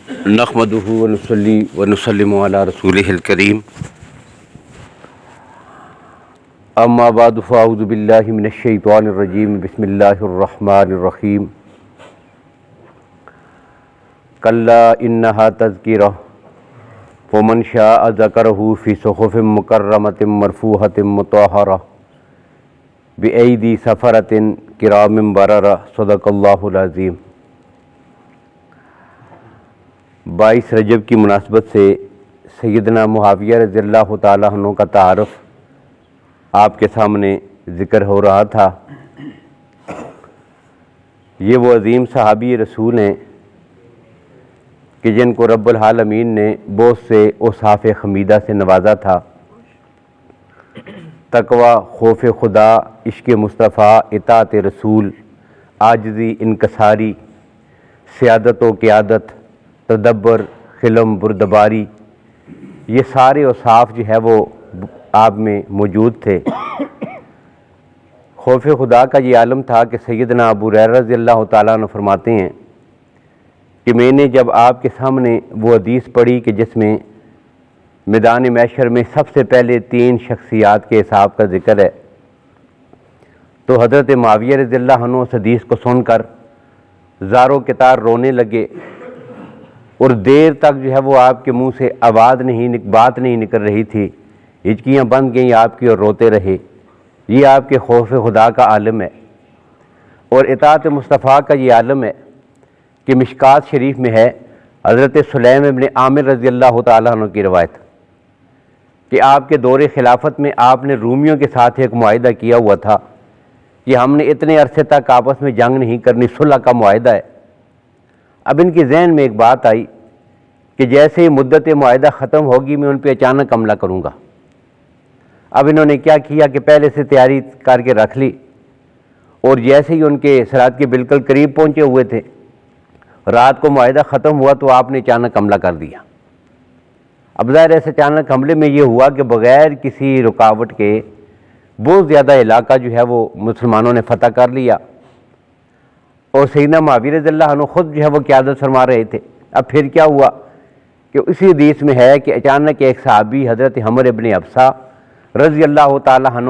نحمدہ ونصلی ونسلم علی رسولہ الکریم اما بعد فاعوذ باللہ من الشیطان الرجیم بسم اللہ الرحمن الرحیم کلا انہا تذکرہ ومن شاء ذکرہ فی صحف مکرمۃ مرفوعۃ مطہرہ بأیدی سفرۃ کرام بررہ صدق اللہ العظیم۔ 22 رجب کی مناسبت سے سیدنا معاویہ رضی اللہ تعالیٰ عنہ کا تعارف آپ کے سامنے ذکر ہو رہا تھا۔ یہ وہ عظیم صحابی رسول ہیں کہ جن کو رب العالمین نے بہت سے اوصاف حمیدہ سے نوازا تھا۔ تقوی، خوف خدا، عشق مصطفیٰ، اطاعت رسول، عاجزی، انکساری، سیادت و قیادت، تدبر، حلم، بردباری، یہ سارے اوصاف جو ہے وہ آپ میں موجود تھے۔ خوف خدا کا یہ عالم تھا کہ سیدنا ابو ہریرہ رضی اللہ تعالیٰ عنہ فرماتے ہیں کہ میں نے جب آپ کے سامنے وہ حدیث پڑھی کہ جس میں میدان محشر میں سب سے پہلے 3 شخصیات کے حساب کا ذکر ہے، تو حضرت معاویہ رضی اللہ عنہ اس حدیث کو سن کر زاروں کے تار رونے لگے، اور دیر تک جو ہے وہ آپ کے منہ سے بات نہیں نکل رہی تھی، ہچکیاں بند گئیں آپ کی اور روتے رہے۔ یہ آپ کے خوف خدا کا عالم ہے، اور اطاعت مصطفیٰ کا یہ عالم ہے کہ مشکات شریف میں ہے حضرت سلیم ابن عامر رضی اللہ تعالیٰ عنہ کی روایت کہ آپ کے دور خلافت میں آپ نے رومیوں کے ساتھ ایک معاہدہ کیا ہوا تھا کہ ہم نے اتنے عرصے تک آپس میں جنگ نہیں کرنی، صلح کا معاہدہ ہے۔ اب ان کے ذہن میں ایک بات آئی کہ جیسے ہی مدت معاہدہ ختم ہوگی میں ان پہ اچانک حملہ کروں گا۔ اب انہوں نے کیا کیا کہ پہلے سے تیاری کر کے رکھ لی، اور جیسے ہی ان کے سرحد کے بالکل قریب پہنچے ہوئے تھے، رات کو معاہدہ ختم ہوا تو آپ نے اچانک حملہ کر دیا۔ اب ظاہر ہے اچانک حملے میں یہ ہوا کہ بغیر کسی رکاوٹ کے بہت زیادہ علاقہ جو ہے وہ مسلمانوں نے فتح کر لیا، اور سیدنا معاویہ رضی اللہ عنہ خود جو ہے وہ قیادت فرما رہے تھے۔ اب پھر کیا ہوا کہ اسی حدیث میں ہے کہ اچانک ایک صحابی حضرت عمر ابن حفصہ رضی اللہ تعالیٰ عنہ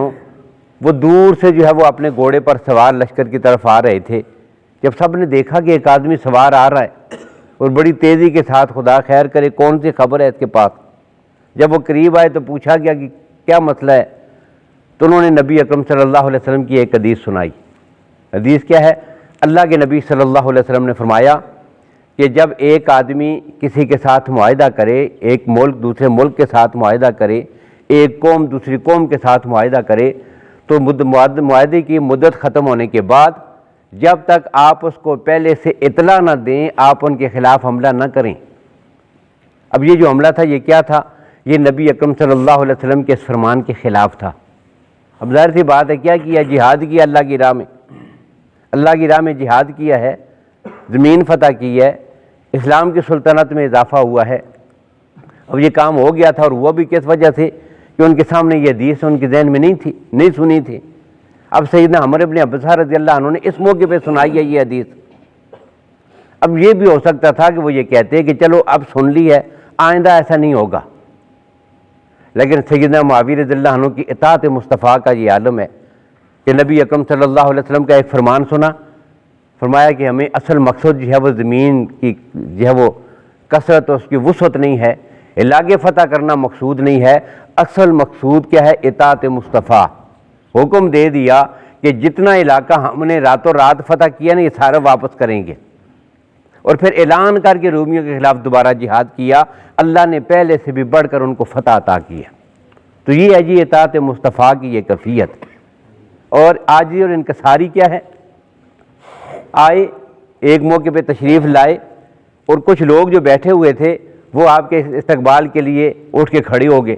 وہ دور سے جو ہے وہ اپنے گھوڑے پر سوار لشکر کی طرف آ رہے تھے۔ جب سب نے دیکھا کہ ایک آدمی سوار آ رہا ہے اور بڑی تیزی کے ساتھ، خدا خیر کرے کون سی خبر ہے اس کے پاس، جب وہ قریب آئے تو پوچھا گیا کہ کیا مسئلہ ہے، تو انہوں نے نبی اکرم صلی اللہ علیہ وسلم کی ایک حدیث سنائی۔ حدیث کیا ہے؟ اللہ کے نبی صلی اللہ علیہ وسلم نے فرمایا کہ جب ایک آدمی کسی کے ساتھ معاہدہ کرے، ایک ملک دوسرے ملک کے ساتھ معاہدہ کرے، ایک قوم دوسری قوم کے ساتھ معاہدہ کرے، تو معاہدے کی مدت ختم ہونے کے بعد جب تک آپ اس کو پہلے سے اطلاع نہ دیں آپ ان کے خلاف حملہ نہ کریں۔ اب یہ جو حملہ تھا یہ کیا تھا؟ یہ نبی اکرم صلی اللہ علیہ وسلم کے اس فرمان کے خلاف تھا۔ اب ظاہر سی بات ہے کیا کیا؟ جہاد کیا اللہ کی راہ میں، اللہ کی راہ میں جہاد کیا ہے، زمین فتح کی ہے، اسلام کی سلطنت میں اضافہ ہوا ہے۔ اب یہ کام ہو گیا تھا، اور ہوا بھی کس وجہ سے کہ ان کے سامنے یہ حدیث ان کے ذہن میں نہیں سنی تھی۔ اب سیدنا عمر ابن حفصہ رضی اللہ عنہ نے اس موقع پہ سنائی ہے یہ حدیث۔ اب یہ بھی ہو سکتا تھا کہ وہ یہ کہتے کہ چلو اب سن لی ہے، آئندہ ایسا نہیں ہوگا، لیکن سیدنا معاویہ رضی اللہ عنہ کی اطاعت مصطفیٰ کا یہ عالم ہے کہ نبی اکرم صلی اللہ علیہ وسلم کا ایک فرمان سنا، فرمایا کہ ہمیں اصل مقصد جو ہے وہ زمین کی جو ہے وہ کثرت، اس کی وسعت نہیں ہے، علاقے فتح کرنا مقصود نہیں ہے، اصل مقصود کیا ہے؟ اطاعت مصطفیٰ۔ حکم دے دیا کہ جتنا علاقہ ہم نے راتوں رات فتح کیا نا یہ سارا واپس کریں گے، اور پھر اعلان کر کے رومیوں کے خلاف دوبارہ جہاد کیا۔ اللہ نے پہلے سے بھی بڑھ کر ان کو فتح عطا کیا۔ تو یہ ہے جی اطاعت مصطفیٰ کی یہ کیفیت۔ اور عاجزی اور انکساری کیا ہے؟ آئے ایک موقع پہ تشریف لائے، اور کچھ لوگ جو بیٹھے ہوئے تھے وہ آپ کے استقبال کے لیے اٹھ کے کھڑے ہو گئے۔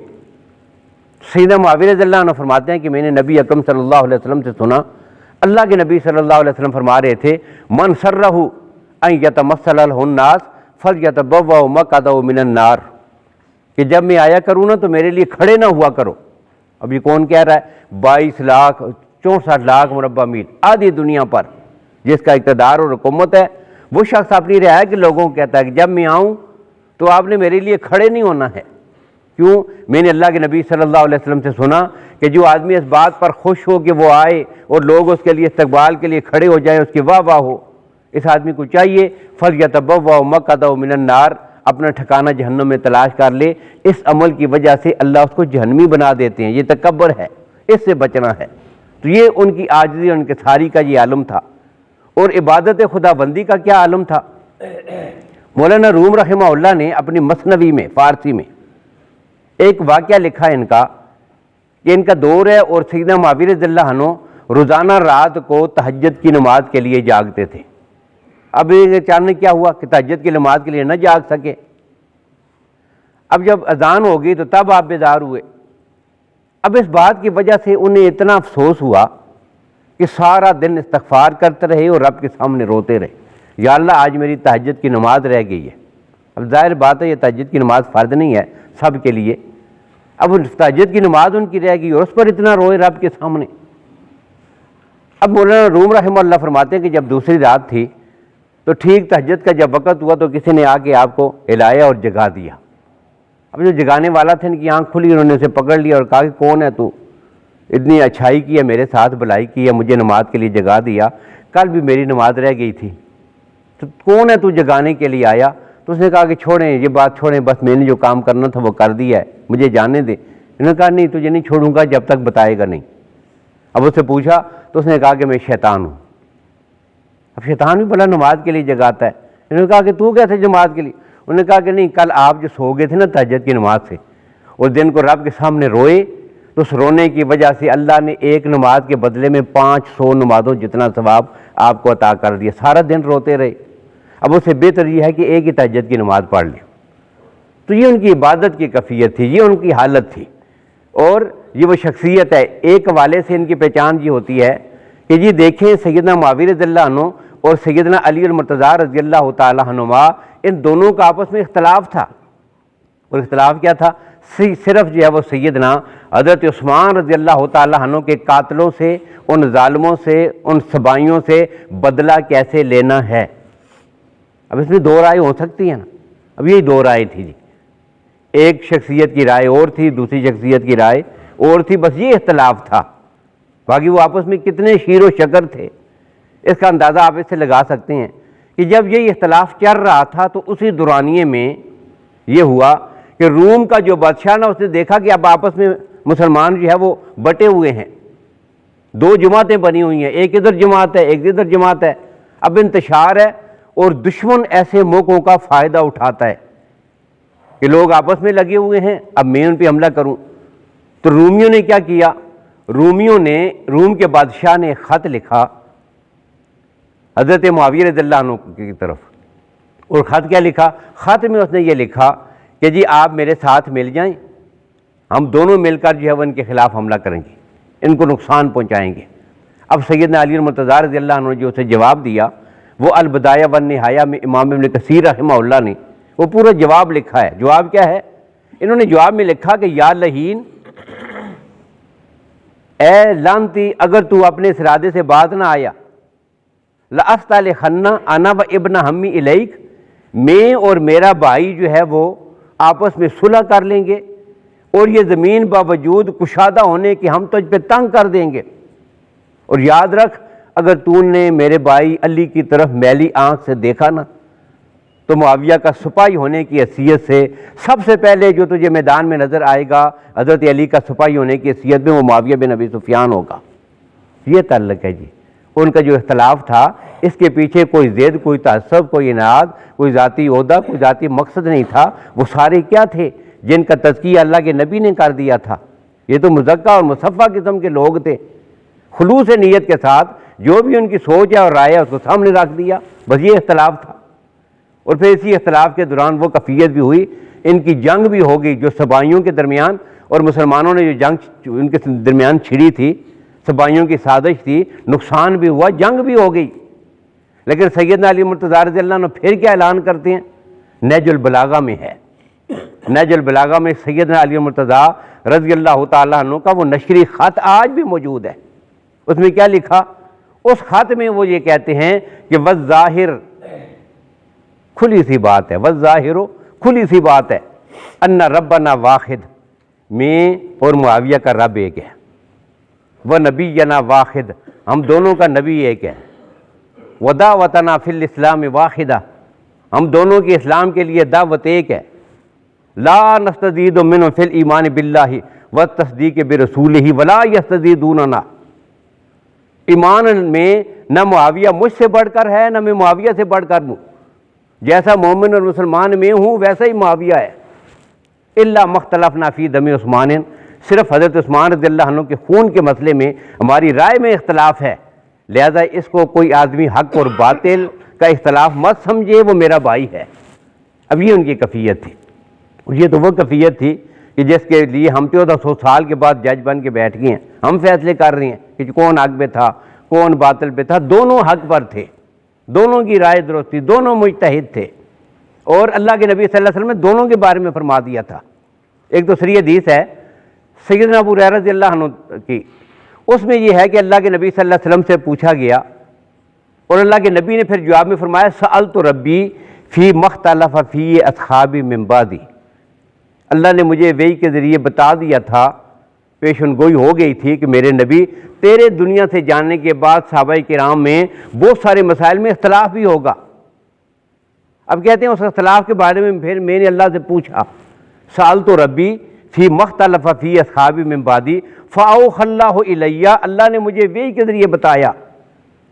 سیدنا معاویہ رضی اللہ عنہ فرماتے ہیں کہ میں نے نبی اکرم صلی اللہ علیہ وسلم سے سنا، اللہ کے نبی صلی اللہ علیہ وسلم فرما رہے تھے من سرہ ان یتمثل لہ الناس فلیتبوأ مقعدہ من النار، کہ جب میں آیا کروں نا تو میرے لیے کھڑے نہ ہوا کرو۔ اب یہ کون کہہ رہا ہے؟ 22,64 لاکھ مربع میل آدھی دنیا پر جس کا اقتدار اور حکومت ہے، وہ شخص اپنی رعایا کے لوگوں کو کہتا ہے کہ جب میں آؤں تو آپ نے میرے لیے کھڑے نہیں ہونا ہے۔ کیوں؟ میں نے اللہ کے نبی صلی اللہ علیہ وسلم سے سنا کہ جو آدمی اس بات پر خوش ہو کہ وہ آئے اور لوگ اس کے لیے استقبال کے لیے کھڑے ہو جائیں، اس کی واہ واہ ہو، اس آدمی کو چاہیے فَلْيَتَبَوَّأْ مَقْعَدَهُ مِنَ النَّارِ، اپنا ٹھکانہ جہنم میں تلاش کر لے۔ اس عمل کی وجہ سے اللہ اس کو جہنمی بنا دیتے ہیں، یہ تکبر ہے، اس سے بچنا ہے۔ تو یہ ان کی عاجزی اور انکساری کا یہ عالم تھا۔ اور عبادت خدا بندی کا کیا عالم تھا؟ مولانا روم رحمہ اللہ نے اپنی مثنوی میں فارسی میں ایک واقعہ لکھا ہے ان کا، کہ ان کا دور ہے اور سیدنا معاویہ رضی اللہ عنہ روزانہ رات کو تہجد کی نماز کے لیے جاگتے تھے۔ اب اچانک کیا ہوا کہ تہجد کی نماز کے لیے نہ جاگ سکے۔ اب جب اذان ہوگی تو تب آپ بیدار ہوئے۔ اب اس بات کی وجہ سے انہیں اتنا افسوس ہوا کہ سارا دن استغفار کرتے رہے اور رب کے سامنے روتے رہے، یا اللہ آج میری تہجد کی نماز رہ گئی ہے۔ اب ظاہر بات ہے یہ تہجد کی نماز فرض نہیں ہے سب کے لیے، اب تہجد کی نماز ان کی رہ گئی اور اس پر اتنا روئے رب کے سامنے۔ اب مولانا روم رحمہ اللہ فرماتے ہیں کہ جب دوسری رات تھی تو ٹھیک تہجد کا جب وقت ہوا تو کسی نے آ کے آپ کو ہلایا اور جگا دیا۔ اب جو جگانے والا تھا ان کی آنکھ کھلی، انہوں نے اسے پکڑ لیا اور کہا کہ کون ہے تو، اتنی اچھائی کی ہے میرے ساتھ، بھلائی کی ہے، مجھے نماز کے لیے جگا دیا، کل بھی میری نماز رہ گئی تھی، تو کون ہے تو جگانے کے لیے آیا؟ تو اس نے کہا کہ چھوڑیں یہ بات چھوڑیں، بس میں نے جو کام کرنا تھا وہ کر دیا ہے، مجھے جانے دیں۔ انہوں نے کہا نہیں تجھے نہیں چھوڑوں گا جب تک بتائے گا نہیں۔ اب اس سے پوچھا تو اس نے کہا کہ میں شیطان ہوں۔ اب شیطان بھی بھلا نماز کے لیے جگاتا ہے۔ انہوں نے کہا کہ تو کیسے نماز کے لیے؟ انہوں نے کہا کہ نہیں، کل آپ جو سو گئے تھے نا تہجد کی نماز سے، اور دن کو رب کے سامنے روئے، تو اس رونے کی وجہ سے اللہ نے ایک نماز کے بدلے میں 500 نمازوں جتنا ثواب آپ کو عطا کر دیا، سارا دن روتے رہے۔ اب اس سے بہتر یہ ہے کہ ایک ہی تہجد کی نماز پڑھ لیں۔ تو یہ ان کی عبادت کی کیفیت تھی، یہ ان کی حالت تھی، اور یہ وہ شخصیت ہے۔ ایک حوالے سے ان کی پہچان یہ ہوتی ہے کہ جی دیکھیں سیدنا معاویہ رضی اللہ عنہ اور سیدنا علی المرتضیٰ رضی اللہ تعالیٰ عنہما، ان دونوں کا آپس میں اختلاف تھا، اور اختلاف کیا تھا؟ صرف جو ہے وہ سیدنا حضرت عثمان رضی اللہ تعالیٰ عنہ کے قاتلوں سے، ان ظالموں سے، ان سبائیوں سے بدلہ کیسے لینا ہے۔ اب اس میں دو رائے ہو سکتی ہیں نا، اب یہی دو رائے تھی جی، ایک شخصیت کی رائے اور تھی، دوسری شخصیت کی رائے اور تھی، بس یہ اختلاف تھا، باقی وہ آپس میں کتنے شیر و شکر تھے اس کا اندازہ آپ اس سے لگا سکتے ہیں کہ جب یہ اختلاف چل رہا تھا تو اسی دورانیے میں یہ ہوا کہ روم کا جو بادشاہ نا اس نے دیکھا کہ اب آپس میں مسلمان جو ہے وہ بٹے ہوئے ہیں، دو جماعتیں بنی ہوئی ہیں، ایک ادھر جماعت ہے ایک ادھر جماعت ہے، اب انتشار ہے، اور دشمن ایسے موقعوں کا فائدہ اٹھاتا ہے کہ لوگ آپس میں لگے ہوئے ہیں، اب میں ان پہ حملہ کروں۔ تو رومیوں نے کیا کیا؟ روم کے بادشاہ نے خط لکھا حضرت معاویہ رضی اللہ عنہ کی طرف، اور خط کیا لکھا؟ خط میں اس نے یہ لکھا کہ جی آپ میرے ساتھ مل جائیں، ہم دونوں مل کر جو ہے وہ ان کے خلاف حملہ کریں گے، ان کو نقصان پہنچائیں گے۔ اب سیدنا علی المرتضیٰ رضی اللہ عنہ نے جو اسے جواب دیا، وہ البدایہ والنہایہ میں امام ابن کثیر رحمہ اللہ نے وہ پورا جواب لکھا ہے۔ جواب کیا ہے؟ انہوں نے جواب میں لکھا کہ یا لہین، اے لعنتی، اگر تو اپنے اس ارادے سے باز نہ آیا، لَأَسْتَلِخَنَّ أَنَا وَإِبْنَ عَمِّي إِلَيْكَ، میں اور میرا بھائی جو ہے وہ آپس میں صلح کر لیں گے، اور یہ زمین باوجود کشادہ ہونے کہ ہم تجھ پہ تنگ کر دیں گے، اور یاد رکھ اگر تو نے میرے بھائی علی کی طرف میلی آنکھ سے دیکھا نا تو معاویہ کا سپاہی ہونے کی حیثیت سے سب سے پہلے جو تجھے میدان میں نظر آئے گا حضرت علی کا سپاہی ہونے کی حیثیت میں، وہ معاویہ بن ابی سفیان ہوگا۔ یہ تعلق ہے جی ان کا جو اختلاف تھا، اس کے پیچھے کوئی ضد، کوئی تعصب، کوئی اناد، کوئی ذاتی عہدہ، کوئی ذاتی مقصد نہیں تھا، وہ سارے کیا تھے؟ جن کا تزکیہ اللہ کے نبی نے کر دیا تھا۔ یہ تو مزکہ اور مصفہ قسم کے لوگ تھے، خلوص نیت کے ساتھ جو بھی ان کی سوچ ہے اور رائے ہے اس کو سامنے رکھ دیا، بس یہ اختلاف تھا۔ اور پھر اسی اختلاف کے دوران وہ کفیت بھی ہوئی، ان کی جنگ بھی ہو گئی جو سبائیوں کے درمیان، اور مسلمانوں نے جو جنگ ان کے درمیان چھڑی تھی، سبائیوں کی سازش تھی، نقصان بھی ہوا، جنگ بھی ہو گئی۔ لیکن سیدنا علی مرتضیٰ رضی اللہ عنہ پھر کیا اعلان کرتے ہیں؟ نہج البلاغہ میں ہے، نہج البلاغہ میں سیدنا علی مرتضیٰ رضی اللہ تعالیٰ عنہ کا وہ نشری خط آج بھی موجود ہے۔ اس میں کیا لکھا؟ اس خط میں وہ یہ کہتے ہیں کہ والظاہر، کھلی سی بات ہے، والظاہر کھلی سی بات ہے، ان ربنا واحد، میں اور معاویہ کا رب ایک ہے، وہ نبینا واحد، ہم دونوں کا نبی ایک ہے، ودعوتنا فی الاسلام واحدہ، ہم دونوں کی اسلام کے لیے دعوت ایک ہے، لا نستزید منہ فی الایمان باللہ والتصدیق برسولہ ولا یستزیدوننا، ایمان میں نہ معاویہ مجھ سے بڑھ کر ہے نہ میں معاویہ سے بڑھ کر ہوں، جیسا مومن اور مسلمان میں ہوں ویسا ہی معاویہ ہے، الا مختلفنا فی دم عثمان، صرف حضرت عثمان رضی اللہ عنہ کے خون کے مسئلے میں ہماری رائے میں اختلاف ہے، لہذا اس کو کوئی آدمی حق اور باطل کا اختلاف مت سمجھے، وہ میرا بھائی ہے۔ اب یہ ان کی کفیت تھی، یہ تو وہ کفیت تھی کہ جس کے لیے ہم 1400 سال کے بعد جج بن کے بیٹھ گئے ہیں، ہم فیصلے کر رہے ہیں کہ کون حق پہ تھا کون باطل پہ تھا، دونوں حق پر تھے، دونوں کی رائے درست تھی، دونوں مجتہد تھے، اور اللہ کے نبی صلی اللہ علیہ وسلم نے دونوں کے بارے میں فرما دیا تھا۔ ایک تو صحیح حدیث ہے سیدنا ابو ہریرہ رضی اللہ عنہ کی، اس میں یہ ہے کہ اللہ کے نبی صلی اللہ علیہ وسلم سے پوچھا گیا اور اللہ کے نبی نے پھر جواب میں فرمایا سألت ربی فی مختلف فی اصحابی من بعدی، اللہ نے مجھے وحی کے ذریعے بتا دیا تھا، پیشن گوئی ہو گئی تھی کہ میرے نبی تیرے دنیا سے جانے کے بعد صحابہ کرام میں بہت سارے مسائل میں اختلاف بھی ہوگا۔ اب کہتے ہیں اس اختلاف کے بارے میں پھر میں نے اللہ سے پوچھا، سألت ربی فی مختلف فی اصحابی من بعدی فاوحی اللہ الی، اللہ نے مجھے وحی کے ذریعے بتایا،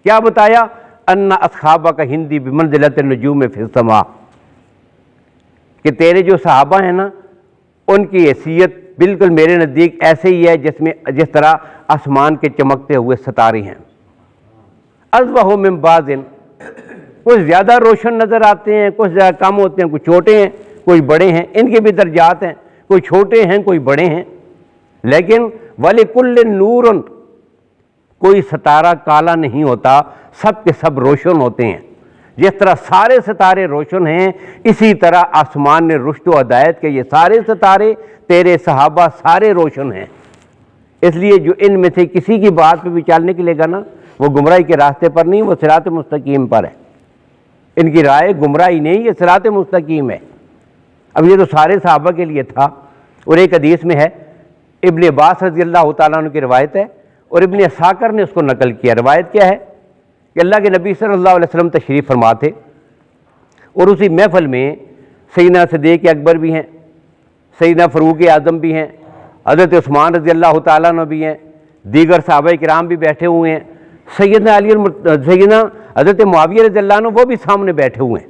کیا بتایا؟ ان اصحابک ہندی بمنزلۃ النجوم فی السماء، کہ تیرے جو صحابہ ہیں نا ان کی حیثیت بالکل میرے نزدیک ایسے ہی ہے جس طرح آسمان کے چمکتے ہوئے ستارے ہیں، اضوح من بعض، کچھ زیادہ روشن نظر آتے ہیں کچھ زیادہ کم ہوتے ہیں، کچھ چھوٹے ہیں کوئی بڑے ہیں، ان کے بھی درجات ہیں، کوئی چھوٹے ہیں کوئی بڑے ہیں، لیکن وَلِكُلٍّ نُورٌ، کوئی ستارہ کالا نہیں ہوتا، سب کے سب روشن ہوتے ہیں، جس طرح سارے ستارے روشن ہیں اسی طرح آسمان نے رشد و ہدایت کے یہ سارے ستارے تیرے صحابہ سارے روشن ہیں، اس لیے جو ان میں سے کسی کی بات پہ بھی چل نکلے گا نا وہ گمراہی کے راستے پر نہیں، وہ صراط مستقیم پر ہے، ان کی رائے گمراہی نہیں، یہ صراط مستقیم ہے۔ اب یہ تو سارے صحابہ کے لیے تھا، اور ایک حدیث میں ہے ابن عباس رضی اللہ تعالیٰ عنہ کی روایت ہے اور ابن اساکر نے اس کو نقل کیا، روایت کیا ہے کہ اللہ کے نبی صلی اللہ علیہ وسلم تشریف فرما تھے اور اسی محفل میں سیدنا صدیق اکبر بھی ہیں، سیدنا فاروق اعظم بھی ہیں، حضرت عثمان رضی اللہ تعالیٰ عنہ بھی ہیں، دیگر صحابہ کرام بھی بیٹھے ہوئے ہیں، سیدنا حضرت معاویہ رضی اللہ عنہ وہ بھی سامنے بیٹھے ہوئے ہیں،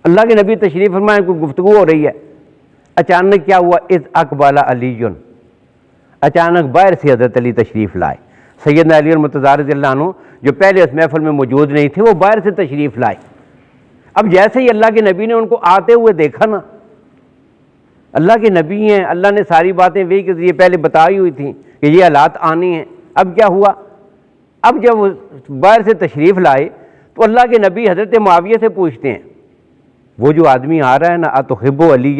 اللہ کے نبی تشریف فرمائے، کوئی گفتگو ہو رہی ہے، اچانک کیا ہوا؟ اذ اقبل علی، اچانک باہر سے حضرت علی تشریف لائے، سیدنا علی المرتضیٰ رضی اللہ عنہ جو پہلے اس محفل میں موجود نہیں تھے وہ باہر سے تشریف لائے۔ اب جیسے ہی اللہ کے نبی نے ان کو آتے ہوئے دیکھا نا، اللہ کے نبی ہیں، اللہ نے ساری باتیں وحی کے ذریعے پہلے بتائی ہوئی تھیں کہ یہ حالات آنے ہیں، اب کیا ہوا؟ اب جب وہ باہر سے تشریف لائے تو اللہ کے نبی حضرت معاویہ سے پوچھتے ہیں، وہ جو آدمی آ رہا ہے نا اتحب علی،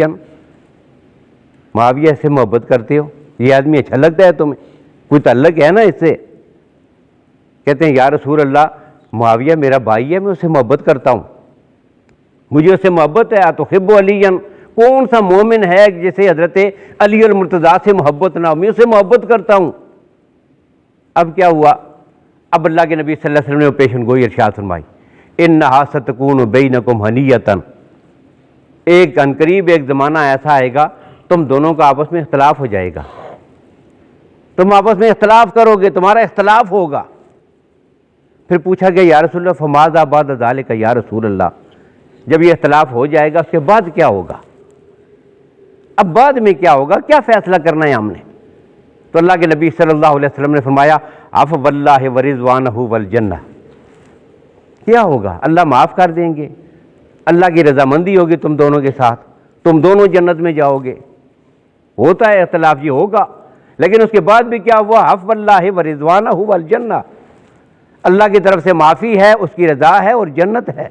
معاویہ سے محبت کرتے ہو؟ یہ آدمی اچھا لگتا ہے تمہیں؟ کوئی تعلق ہے نا اس سے؟ کہتے ہیں یا رسول اللہ معاویہ میرا بھائی ہے، میں اسے محبت کرتا ہوں، مجھے اس سے محبت ہے، اتحب علی، کون سا مومن ہے جسے حضرت علی المرتضیٰ سے محبت نہ ہو؟ میں اسے محبت کرتا ہوں۔ اب کیا ہوا؟ اب اللہ کے نبی صلی اللہ علیہ وسلم نے پیشن گوئی ارشاد فرمائی، انہا ستکون بینکم حنیۃ، ایک عنقریب ایک زمانہ ایسا آئے گا تم دونوں کا آپس میں اختلاف ہو جائے گا، تم آپس میں اختلاف کرو گے، تمہارا اختلاف ہوگا۔ پھر پوچھا گیا یا رسول اللہ فماذا بعد ذالک، یا رسول اللہ جب یہ اختلاف ہو جائے گا اس کے بعد کیا ہوگا؟ اب بعد میں کیا ہوگا؟ کیا فیصلہ کرنا ہے ہم نے؟ تو اللہ کے نبی صلی اللہ علیہ وسلم نے فرمایا عفو اللہ ورضوانہ والجنہ، کیا ہوگا؟ اللہ معاف کر دیں گے، اللہ کی رضامندی ہوگی تم دونوں کے ساتھ، تم دونوں جنت میں جاؤ گے۔ ہوتا ہے اختلاف، یہ ہوگا، لیکن اس کے بعد بھی کیا ہوا؟ عفو اللہ ورضوانہ والجنہ، اللہ کی طرف سے معافی ہے، اس کی رضا ہے اور جنت ہے،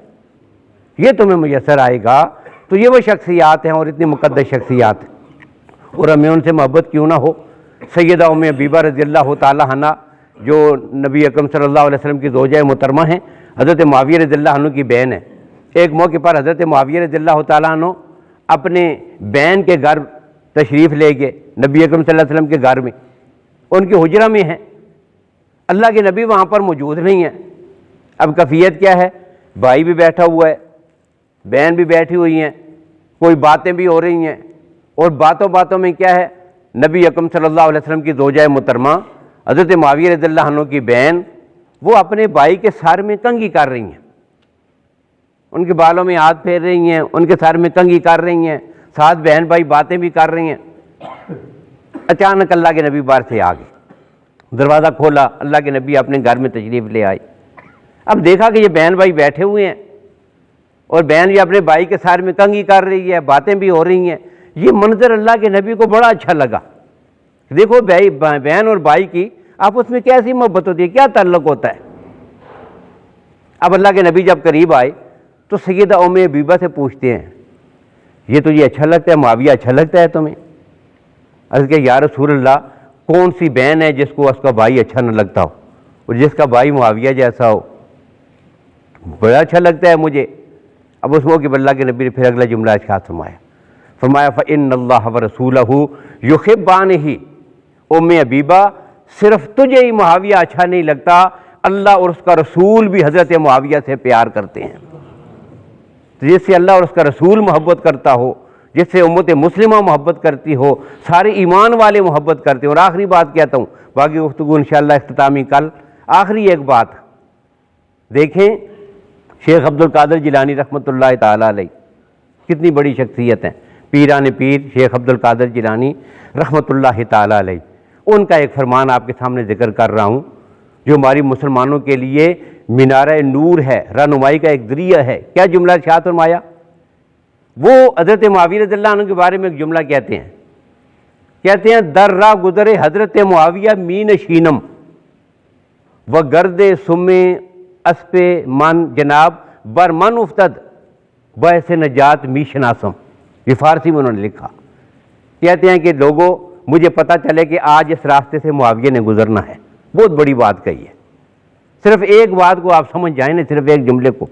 یہ تمہیں میسر آئے گا۔ تو یہ وہ شخصیات ہیں اور اتنی مقدس شخصیات ہیں، اور ہمیں ان سے محبت کیوں نہ ہو۔ سیدہ ام حبیبہ رضی اللہ تعالیٰ عنہ جو نبی اکرم صلی اللہ علیہ وسلم کی زوجہ محترمہ ہیں، حضرت معاویہ رضی اللہ عنہ کی بہن ہے، ایک موقع پر حضرت معاویہ رضی اللہ تعالیٰ عنہ اپنے بہن کے گھر تشریف لے گئے، نبی اکرم صلی اللہ علیہ وسلم کے گھر میں، ان کے حجرہ میں ہیں، اللہ کے نبی وہاں پر موجود نہیں ہیں۔ اب کیفیت کیا ہے؟ بھائی بھی بیٹھا ہوا ہے، بہن بھی بیٹھی ہوئی ہیں، کوئی باتیں بھی ہو رہی ہیں، اور باتوں باتوں میں کیا ہے، نبی اکرم صلی اللہ علیہ وسلم کی زوجہ محترمہ حضرت معاویہ رضی اللہ عنہ کی بہن، وہ اپنے بھائی کے سر میں کنگھی کر رہی ہیں، ان کے بالوں میں ہاتھ پھیر رہی ہیں، ان کے سر میں کنگھی کر رہی ہیں، ساتھ بہن بھائی باتیں بھی کر رہی ہیں۔ اچانک اللہ کے نبی باہر سے آ گئے، دروازہ کھولا، اللہ کے نبی اپنے گھر میں تشریف لے آئے۔ اب دیکھا کہ یہ بہن بھائی بیٹھے ہوئے ہیں اور بہن یہ اپنے بھائی کے سر میں کنگھی کر رہی ہے، باتیں بھی ہو رہی ہیں۔ یہ منظر اللہ کے نبی کو بڑا اچھا لگا۔ دیکھو بہن اور بھائی کی آپس میں کیسی محبت ہوتی ہے، کیا تعلق ہوتا ہے۔ اب اللہ کے نبی جب قریب آئے تو سیدہ ام حبیبہ سے پوچھتے ہیں، یہ تجھے اچھا لگتا ہے، معاویہ اچھا لگتا ہے تمہیں؟ عرض کہ یا رسول اللہ، کون سی بہن ہے جس کو اس کا بھائی اچھا نہ لگتا ہو، اور جس کا بھائی معاویہ جیسا ہو؟ بڑا اچھا لگتا ہے مجھے۔ اب اس موقع پر اللہ کے نبی نے پھر اگلا جملہ ارشاد فرمایا فَإِنَّ اللَّهَ وَرَسُولَهُ يُحِبَّانِهِ، ام حبیبہ صرف تجھے ہی معاویہ اچھا نہیں لگتا، اللہ اور اس کا رسول بھی حضرت معاویہ سے پیار کرتے ہیں۔ تو جس سے اللہ اور اس کا رسول محبت کرتا ہو، جس سے امت مسلمہ محبت کرتی ہو، سارے ایمان والے محبت کرتے ہیں۔ اور آخری بات کہتا ہوں، باقی گفتگو انشاءاللہ اختتامی کل۔ آخری ایک بات دیکھیں، شیخ عبد القادر جیلانی رحمۃ اللہ تعالی علیہ، کتنی بڑی شخصیت ہیں، پیران پیر شیخ عبد القادر جیلانی رحمۃ اللہ تعالی علیہ۔ ان کا ایک فرمان آپ کے سامنے ذکر کر رہا ہوں، جو ہماری مسلمانوں کے لیے مینارہ نور ہے، رہنمائی کا ایک ذریعہ ہے۔ کیا جملہ ارشاد فرمایا؟ وہ حضرت معاویہ رضی اللہ عنہ کے بارے میں ایک جملہ کہتے ہیں در راہ گزرے حضرت معاویہ می نشینم و گرد سم اسپ من جناب بر من افتد باعث نجات می شناسم۔ یہ فارسی میں انہوں نے لکھا۔ کہتے ہیں کہ لوگوں، مجھے پتہ چلے کہ آج اس راستے سے معاویہ نے گزرنا ہے۔ بہت بڑی بات کہی ہے۔ صرف ایک بات کو آپ سمجھ جائیں نا، صرف ایک جملے کو،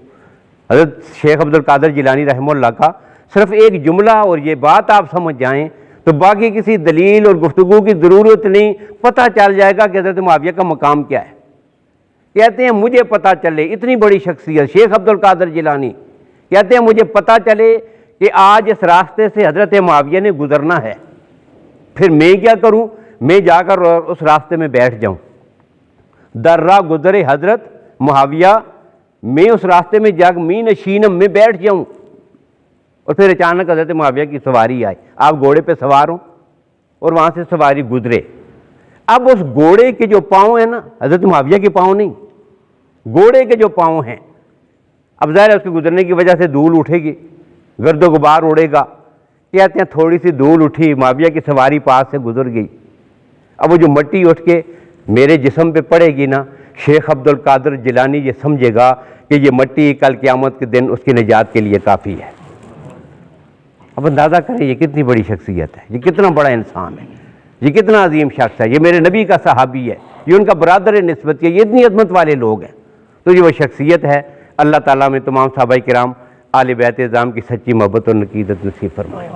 حضرت شیخ عبد القادر جیلانی رحمہ اللہ کا صرف ایک جملہ اور یہ بات آپ سمجھ جائیں تو باقی کسی دلیل اور گفتگو کی ضرورت نہیں، پتہ چل جائے گا کہ حضرت معاویہ کا مقام کیا ہے۔ کہتے ہیں مجھے پتہ چلے، اتنی بڑی شخصیت شیخ عبد القادر جیلانی کہتے ہیں مجھے پتہ چلے کہ آج اس راستے سے حضرت معاویہ نے گزرنا ہے، پھر میں کیا کروں؟ میں جا کر اس راستے میں بیٹھ جاؤں۔ در راہ گزرے حضرت معاویہ، میں اس راستے میں جا می نشینم میں بیٹھ جاؤں۔ اور پھر اچانک حضرت معاویہ کی سواری آئی، آپ گھوڑے پہ سوار ہوں اور وہاں سے سواری گزرے۔ اب اس گھوڑے کے جو پاؤں ہیں نا، حضرت معاویہ کے پاؤں نہیں، گھوڑے کے جو پاؤں ہیں، اب ظاہر ہے اس کے گزرنے کی وجہ سے دھول اٹھے گی، گرد و غبار اڑے گا۔ کہتے ہیں تھوڑی سی دھول اٹھی، معاویہ کی سواری پاس سے گزر گئی۔ اب وہ جو مٹی اٹھ کے میرے جسم پہ پڑے گی نا، شیخ عبد القادر جیلانی یہ سمجھے گا کہ یہ مٹی کل قیامت کے دن اس کی نجات کے لیے کافی ہے۔ اب اندازہ کریں یہ کتنی بڑی شخصیت ہے، یہ کتنا بڑا انسان ہے، یہ کتنا عظیم شخص ہے، یہ میرے نبی کا صحابی ہے، یہ ان کا برادر نسبت ہے، یہ اتنی عظمت والے لوگ ہیں۔ تو یہ وہ شخصیت ہے۔ اللہ تعالیٰ میں تمام صحابہ کرام آل بیت اعظام کی سچی محبت اور عقیدت نصیب فرمائے۔